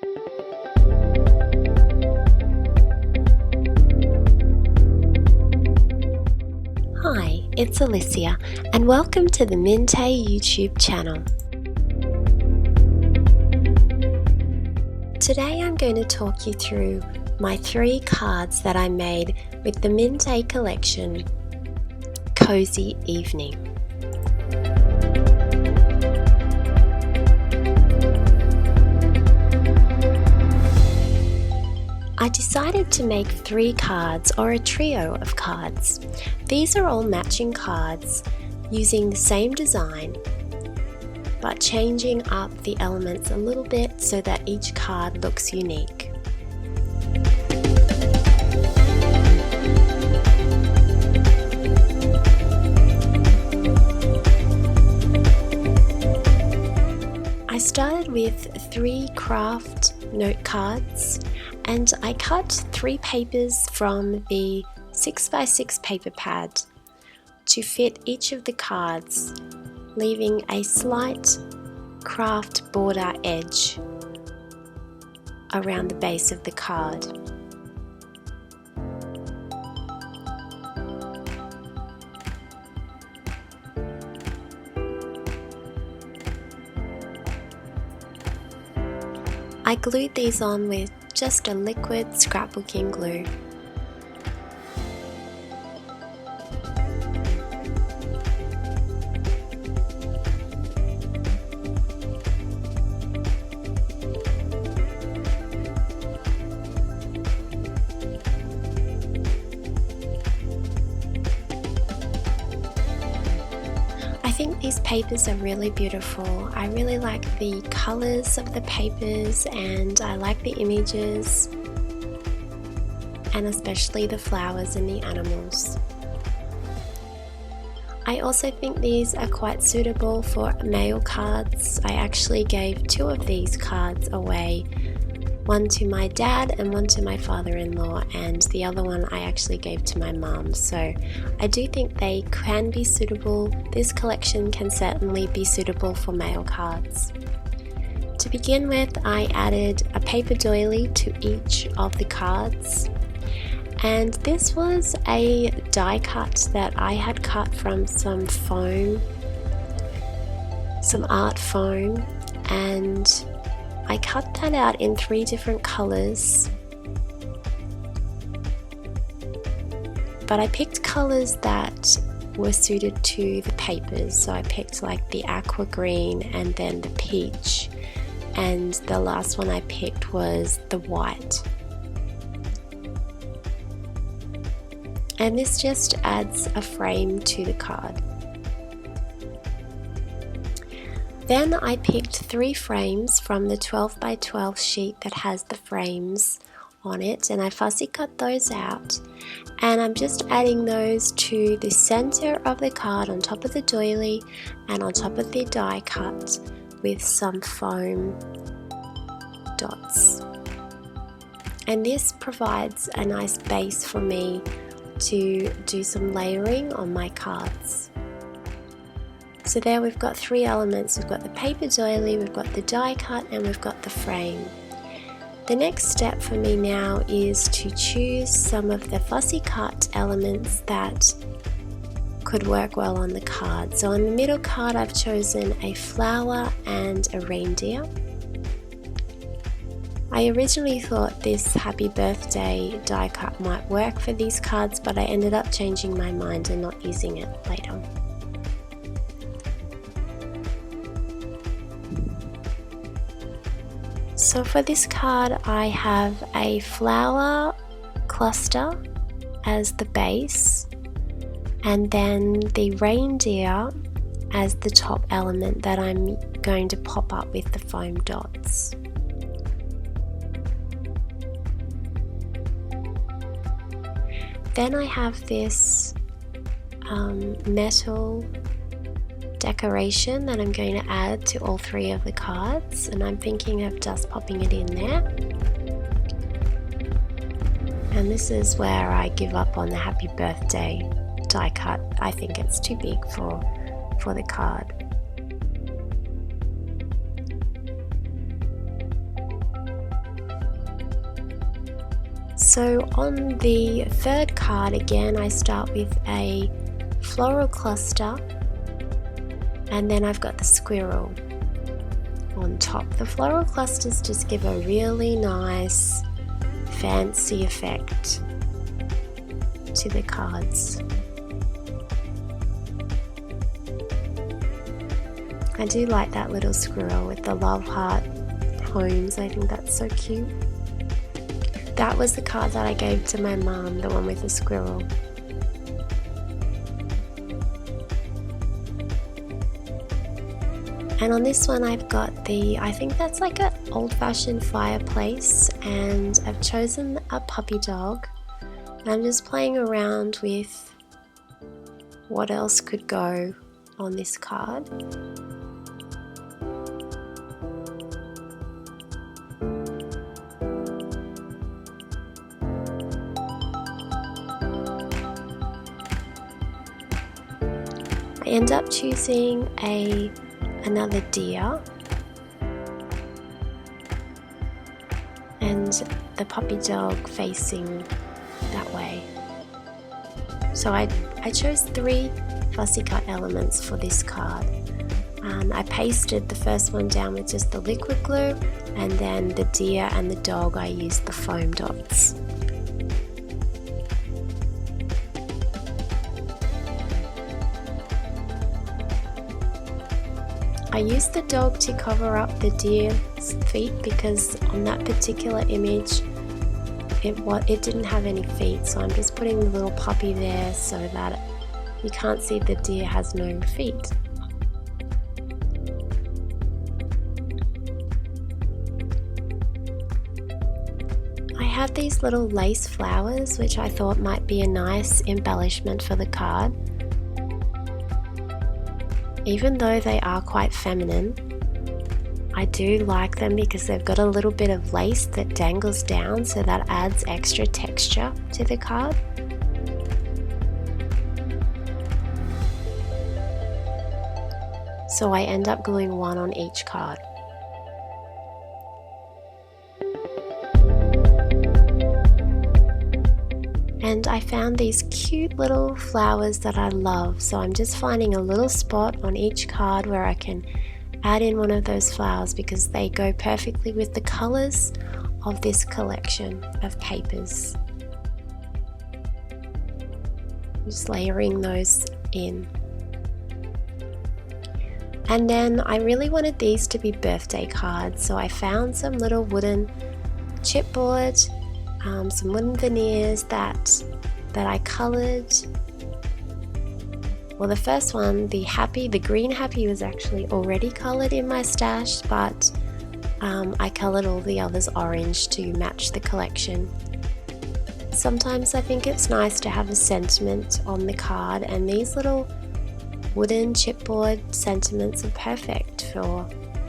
Hi, it's Alicia and welcome to the Mintay YouTube channel. Today I'm going to talk you through my 3 cards that I made with the Mintay collection, Cozy Evening. I decided to make 3 cards, or a trio of cards. These are all matching cards using the same design but changing up the elements a little bit so that each card looks unique. I started with 3 craft note cards and I cut 3 papers from the 6x6 paper pad to fit each of the cards, leaving a slight craft border edge around the base of the card. I glued these on with just a liquid scrapbooking glue. I think these papers are really beautiful. I really like the colors of the papers and I like the images, and especially the flowers and the animals. I also think these are quite suitable for mail cards. I actually gave 2 of these cards away, one to my dad and one to my father-in-law, and the other one I actually gave to my mum. So I do think they can be suitable. This collection can certainly be suitable for mail cards. To begin with, I added a paper doily to each of the cards, and this was a die cut that I had cut from some foam, some art foam, and I cut that out in 3 different colors, but I picked colors that were suited to the papers. So I picked like the aqua green and then the peach, and the last one I picked was the white. And this just adds a frame to the card. Then I picked 3 frames from the 12x12 sheet that has the frames on it, and I fussy cut those out, and I'm just adding those to the center of the card on top of the doily and on top of the die cut with some foam dots. And this provides a nice base for me to do some layering on my cards. So there we've got 3 elements. We've got the paper doily, we've got the die cut, and we've got the frame. The next step for me now is to choose some of the fussy cut elements that could work well on the card. So on the middle card I've chosen a flower and a reindeer. I originally thought this happy birthday die cut might work for these cards, but I ended up changing my mind and not using it later. So for this card I have a flower cluster as the base, and then the reindeer as the top element that I'm going to pop up with the foam dots. Then I have this metal decoration that I'm going to add to all 3 of the cards, and I'm thinking of just popping it in there. And this is where I give up on the happy birthday die cut. I think it's too big for the card. So on the third card, again, I start with a floral cluster, and then I've got the squirrel on top. The floral clusters just give a really nice fancy effect to the cards. I do like that little squirrel with the love heart homes. I think that's so cute. That was the card that I gave to my mum, the one with the squirrel. And on this one I've got I think that's like an old-fashioned fireplace, and I've chosen a puppy dog. And I'm just playing around with what else could go on this card. I end up choosing another deer and the puppy dog facing that way. So I chose 3 fussy cut elements for this card. I pasted the first one down with just the liquid glue, and then the deer and the dog I used the foam dots. I used the dog to cover up the deer's feet because on that particular image it didn't have any feet, so I'm just putting the little puppy there so that you can't see the deer has no feet. I have these little lace flowers which I thought might be a nice embellishment for the card. Even though they are quite feminine, I do like them because they've got a little bit of lace that dangles down, so that adds extra texture to the card. So I end up gluing 1 on each card. And I found these cute little flowers that I love, so I'm just finding a little spot on each card where I can add in one of those flowers because they go perfectly with the colors of this collection of papers. Just layering those in. And then I really wanted these to be birthday cards, so I found some little wooden chipboard, some wooden veneers that I coloured. Well, the first one, the green happy was actually already coloured in my stash, but I coloured all the others orange to match the collection. Sometimes I think it's nice to have a sentiment on the card, and these little wooden chipboard sentiments are perfect for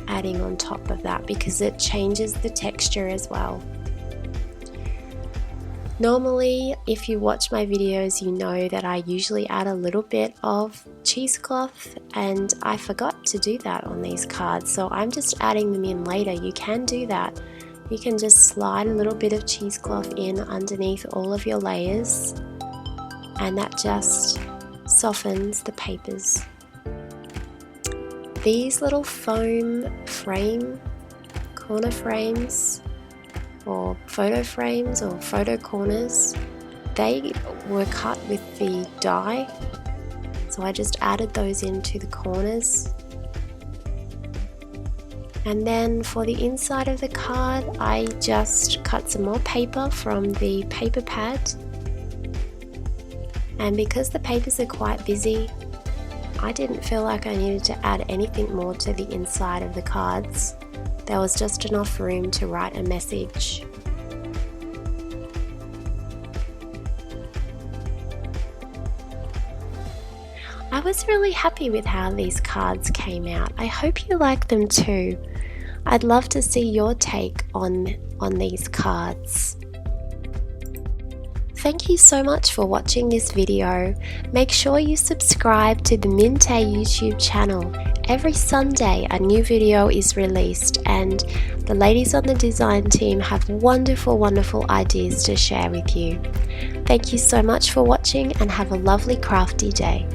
adding on top of that because it changes the texture as well. Normally, if you watch my videos, you know that I usually add a little bit of cheesecloth, and I forgot to do that on these cards, so I'm just adding them in later. You can do that. You can just slide a little bit of cheesecloth in underneath all of your layers, and that just softens the papers. These little foam corner frames, or photo frames or photo corners, they were cut with the die, so I just added those into the corners. And then for the inside of the card, I just cut some more paper from the paper pad, and because the papers are quite busy, I didn't feel like I needed to add anything more to the inside of the cards. There was just enough room to write a message. I was really happy with how these cards came out. I hope you like them too. I'd love to see your take on these cards. thank you so much for watching this video. Make sure you subscribe to the Mintay YouTube channel. Every Sunday a new video is released, and the ladies on the design team have wonderful ideas to share with you. Thank you so much for watching, and have a lovely crafty day.